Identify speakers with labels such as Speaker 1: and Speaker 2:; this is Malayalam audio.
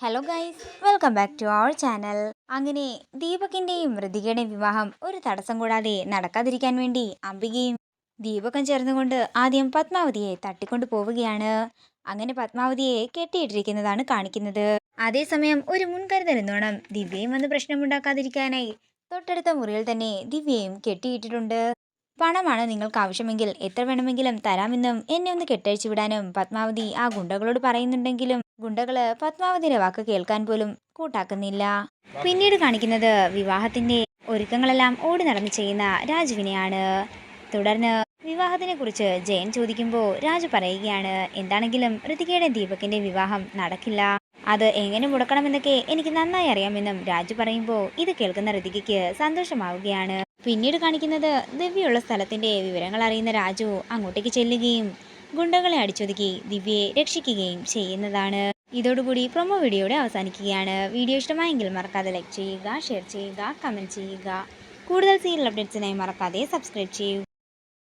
Speaker 1: Hello guys, welcome back to our channel. അങ്ങനെ ദീപകിന്റെയും ഋതികയുടെയും വിവാഹം ഒരു തടസ്സം കൂടാതെ നടക്കാതിരിക്കാൻ വേണ്ടി അംബികയും ദീപകം ചേർന്നുകൊണ്ട് ആദ്യം പത്മാവതിയെ തട്ടിക്കൊണ്ടു പോവുകയാണ്. അങ്ങനെ പത്മാവതിയെ കെട്ടിയിട്ടിരിക്കുന്നതാണ് കാണിക്കുന്നത്. അതേസമയം ഒരു മുൻകരുതൽ എന്നോണം ദിവ്യയും വന്ന് പ്രശ്നമുണ്ടാക്കാതിരിക്കാനായി തൊട്ടടുത്ത മുറിയിൽ തന്നെ ദിവ്യയും കെട്ടിയിട്ടിട്ടുണ്ട്. പണമാണ് നിങ്ങൾക്ക് ആവശ്യമെങ്കിൽ എത്ര വേണമെങ്കിലും തരാമെന്നും എന്നെ ഒന്ന് കെട്ടഴിച്ചു വിടാനും പത്മാവതി ആ ഗുണ്ടകളോട് പറയുന്നുണ്ടെങ്കിലും ഗുണ്ടകള് പത്മാവതിയുടെ വാക്ക് കേൾക്കാൻ പോലും കൂട്ടാക്കുന്നില്ല. പിന്നീട് കാണിക്കുന്നത് വിവാഹത്തിന്റെ ഒരുക്കങ്ങളെല്ലാം ഓടി നടന്ന് ചെയ്യുന്ന രാജുവിനെയാണ്. തുടർന്ന് വിവാഹത്തിനെ കുറിച്ച് ജയൻ ചോദിക്കുമ്പോൾ രാജു പറയുകയാണ്, എന്താണെങ്കിലും ഋതികയുടെ ദീപകിന്റെ വിവാഹം നടക്കില്ല, അത് എങ്ങനെ മുടക്കണമെന്നൊക്കെ എനിക്ക് നന്നായി അറിയാമെന്നും രാജു പറയുമ്പോൾ ഇത് കേൾക്കുന്ന ഋതികയ്ക്ക് സന്തോഷമാവുകയാണ്. പിന്നീട് കാണിക്കുന്നത് ദിവ്യയുള്ള സ്ഥലത്തിന്റെ വിവരങ്ങൾ അറിയുന്ന രാജു അങ്ങോട്ടേക്ക് ചെല്ലുകയും ഗുണ്ടകളെ അടിച്ചൊതുക്കി ദിവ്യയെ രക്ഷിക്കുകയും ചെയ്യുന്നതാണ്. ഇതോടുകൂടി പ്രൊമോ വീഡിയോയുടെ അവസാനിക്കുകയാണ്. വീഡിയോ ഇഷ്ടമായെങ്കിൽ മറക്കാതെ ലൈക്ക് ചെയ്യുക, ഷെയർ ചെയ്യുക, കമന്റ് ചെയ്യുക. കൂടുതൽ സീരിയൽ അപ്ഡേറ്റ്സിനായി മറക്കാതെ സബ്സ്ക്രൈബ് ചെയ്യുക.